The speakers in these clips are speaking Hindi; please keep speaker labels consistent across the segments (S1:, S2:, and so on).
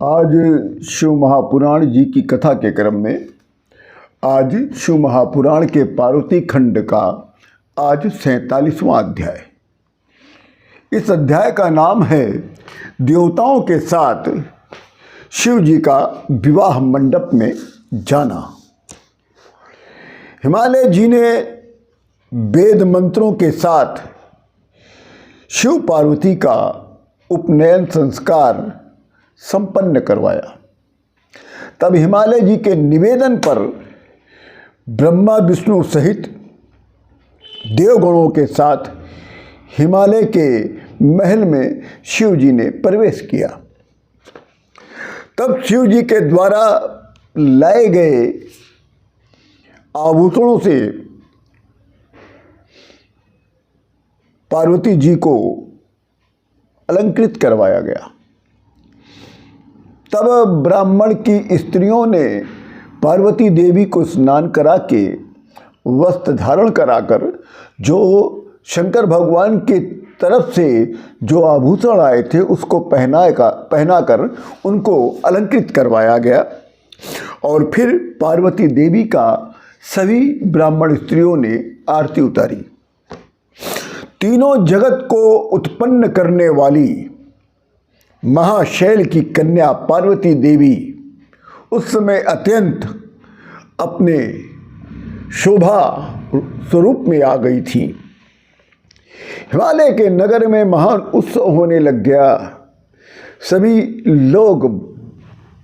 S1: आज शिव महापुराण जी की कथा के क्रम में आज शिव महापुराण के पार्वती खंड का आज 47वां अध्याय। इस अध्याय का नाम है देवताओं के साथ शिव जी का विवाह मंडप में जाना। हिमालय जी ने वेद मंत्रों के साथ शिव पार्वती का उपनयन संस्कार संपन्न करवाया। तब हिमालय जी के निवेदन पर ब्रह्मा विष्णु सहित देवगणों के साथ हिमालय के महल में शिव जी ने प्रवेश किया। तब शिव जी के द्वारा लाए गए आभूषणों से पार्वती जी को अलंकृत करवाया गया। तब ब्राह्मण की स्त्रियों ने पार्वती देवी को स्नान करा के वस्त्र धारण कराकर जो शंकर भगवान की तरफ से जो आभूषण आए थे उसको पहनाकर उनको अलंकृत करवाया गया। और फिर पार्वती देवी का सभी ब्राह्मण स्त्रियों ने आरती उतारी। तीनों जगत को उत्पन्न करने वाली महाशैल की कन्या पार्वती देवी उस समय अत्यंत अपने शोभा स्वरूप में आ गई थी। हिमालय के नगर में महान उत्सव होने लग गया। सभी लोग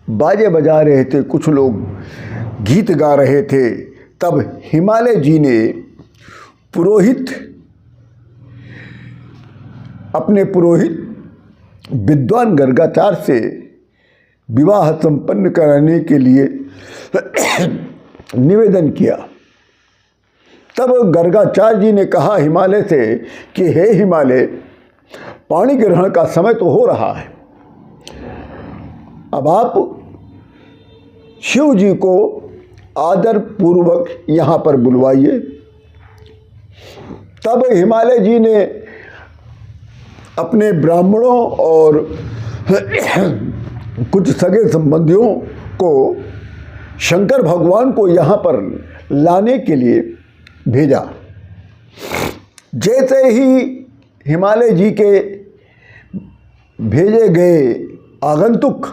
S1: बाजे बजा रहे थे, कुछ लोग गीत गा रहे थे। तब हिमालय जी ने अपने पुरोहित विद्वान गर्गाचार्य से विवाह संपन्न कराने के लिए निवेदन किया। तब गर्गाचार्य जी ने कहा हिमालय से कि हे हिमालय, पाणी ग्रहण का समय तो हो रहा है, अब आप शिव जी को आदर पूर्वक यहाँ पर बुलवाइए। तब हिमालय जी ने अपने ब्राह्मणों और कुछ सगे संबंधियों को शंकर भगवान को यहाँ पर लाने के लिए भेजा। जैसे ही हिमालय जी के भेजे गए आगंतुक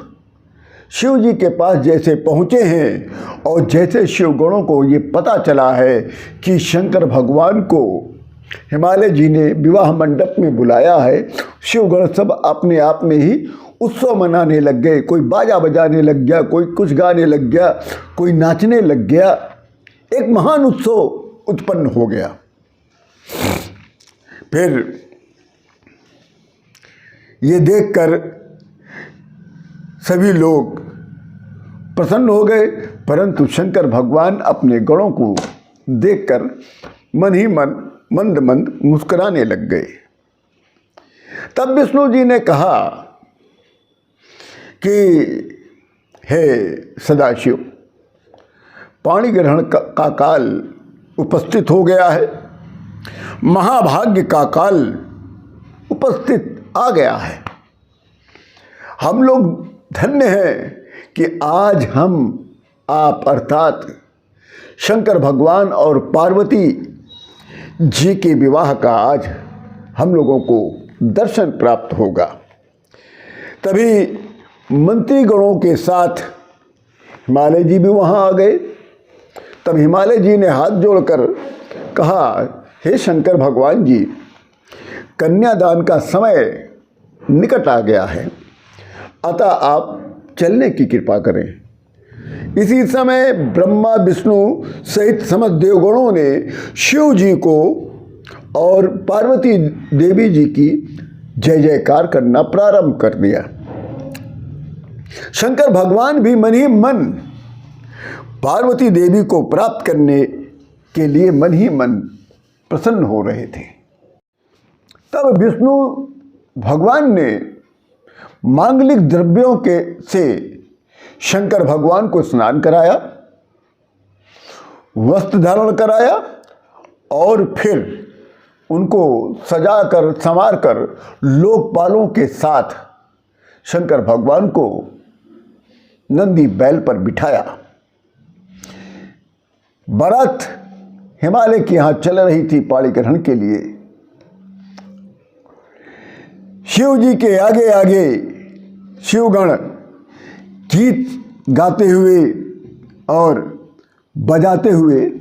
S1: शिव जी के पास जैसे पहुँचे हैं और जैसे शिवगणों को ये पता चला है कि शंकर भगवान को हिमालय जी ने विवाह मंडप में बुलाया है, शिवगण सब अपने आप में ही उत्सव मनाने लग गए। कोई बाजा बजाने लग गया, कोई कुछ गाने लग गया, कोई नाचने लग गया। एक महान उत्सव उत्पन्न हो गया। फिर ये देखकर सभी लोग प्रसन्न हो गए, परंतु शंकर भगवान अपने गणों को देखकर मन ही मन मंद मंद मुस्कुराने लग गए। तब विष्णु जी ने कहा कि हे सदाशिव, पाणी ग्रहण का काल उपस्थित हो गया है, महाभाग्य का काल उपस्थित आ गया है। हम लोग धन्य हैं कि आज हम आप अर्थात शंकर भगवान और पार्वती जी के विवाह का आज हम लोगों को दर्शन प्राप्त होगा। तभी मंत्री गणों के साथ हिमालय जी भी वहाँ आ गए। तब हिमालय जी ने हाथ जोड़कर कहा, हे शंकर भगवान जी, कन्यादान का समय निकट आ गया है, अतः आप चलने की कृपा करें। इसी समय ब्रह्मा विष्णु सहित समस्त देवगणों ने शिव जी को और पार्वती देवी जी की जय जयकार करना प्रारंभ कर दिया। शंकर भगवान भी मन ही मन पार्वती देवी को प्राप्त करने के लिए मन ही मन प्रसन्न हो रहे थे। तब विष्णु भगवान ने मांगलिक द्रव्यों से शंकर भगवान को स्नान कराया, वस्त्र धारण कराया और फिर उनको सजाकर संवारकर लोकपालों के साथ शंकर भगवान को नंदी बैल पर बिठाया। बारात हिमालय की यहां चल रही थी पाणी ग्रहण के लिए। शिव जी के आगे आगे शिवगण गीत गाते हुए और बजाते हुए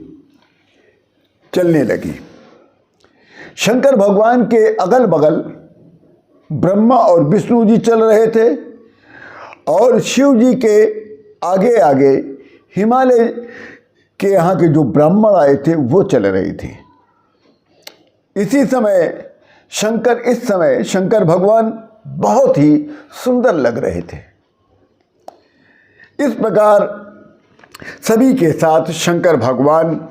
S1: चलने लगी। शंकर भगवान के अगल बगल ब्रह्मा और विष्णु जी चल रहे थे और शिव जी के आगे आगे हिमालय के यहाँ के जो ब्राह्मण आए थे वो चल रहे थे। इस समय शंकर भगवान बहुत ही सुंदर लग रहे थे। इस प्रकार सभी के साथ शंकर भगवान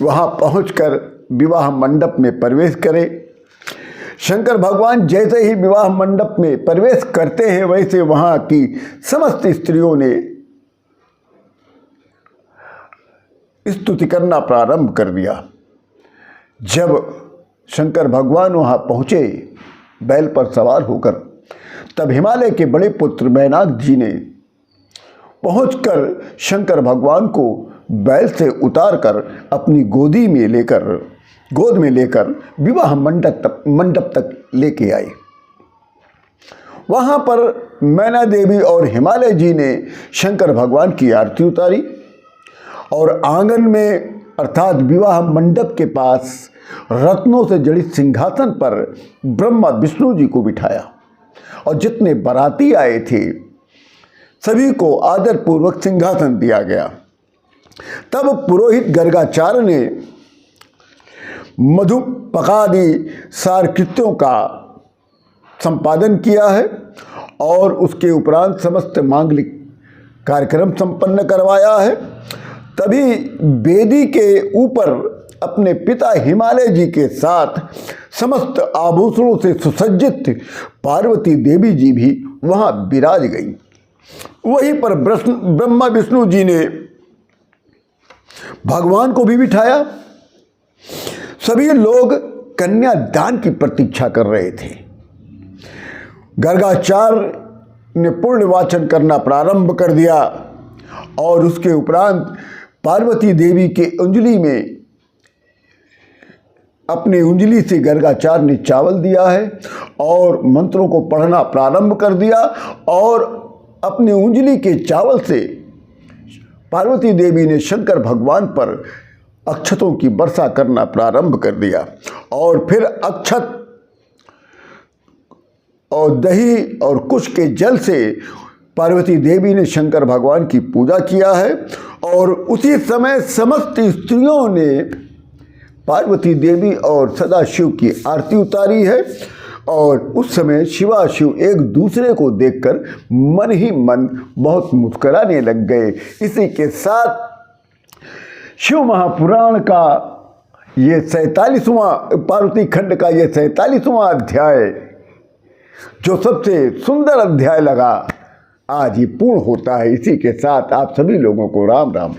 S1: वहाँ पहुंचकर विवाह मंडप में प्रवेश करे। शंकर भगवान जैसे ही विवाह मंडप में प्रवेश करते हैं वैसे वहाँ की समस्त स्त्रियों ने स्तुति करना प्रारंभ कर दिया। जब शंकर भगवान वहाँ पहुँचे बैल पर सवार होकर, तब हिमालय के बड़े पुत्र मैनाक जी ने पहुंचकर शंकर भगवान को बैल से उतारकर अपनी गोद में लेकर विवाह मंडप तक लेके आए। वहाँ पर मैना देवी और हिमालय जी ने शंकर भगवान की आरती उतारी और आंगन में अर्थात विवाह मंडप के पास रत्नों से जड़ित सिंहासन पर ब्रह्मा विष्णु जी को बिठाया और जितने बाराती आए थे सभी को आदरपूर्वक सिंहासन दिया गया। तब पुरोहित गर्गाचार्य ने मधुपकादि सार कृत्यों का संपादन किया है और उसके उपरांत समस्त मांगलिक कार्यक्रम संपन्न करवाया है। तभी वेदी के ऊपर अपने पिता हिमालय जी के साथ समस्त आभूषणों से सुसज्जित पार्वती देवी जी भी वहाँ विराज गई। वहीं पर ब्रह्मा विष्णु जी ने भगवान को भी बिठाया। सभी लोग कन्यादान की प्रतीक्षा कर रहे थे। गर्गाचार्य ने पुण्य वाचन करना प्रारंभ कर दिया और उसके उपरांत पार्वती देवी के अंजलि में अपनी उंगली से गर्गाचार्य ने चावल दिया है और मंत्रों को पढ़ना प्रारंभ कर दिया और अपनी उंगली के चावल से पार्वती देवी ने शंकर भगवान पर अक्षतों की वर्षा करना प्रारंभ कर दिया और फिर अक्षत और दही और कुश के जल से पार्वती देवी ने शंकर भगवान की पूजा किया है। और उसी समय समस्त स्त्रियों ने पार्वती देवी और सदाशिव की आरती उतारी है और उस समय शिवाशिव एक दूसरे को देखकर मन ही मन बहुत मुस्कुराने लग गए। इसी के साथ शिव महापुराण का ये 47वां पार्वती खंड का ये 47वां अध्याय जो सबसे सुंदर अध्याय लगा आज ये पूर्ण होता है। इसी के साथ आप सभी लोगों को राम राम।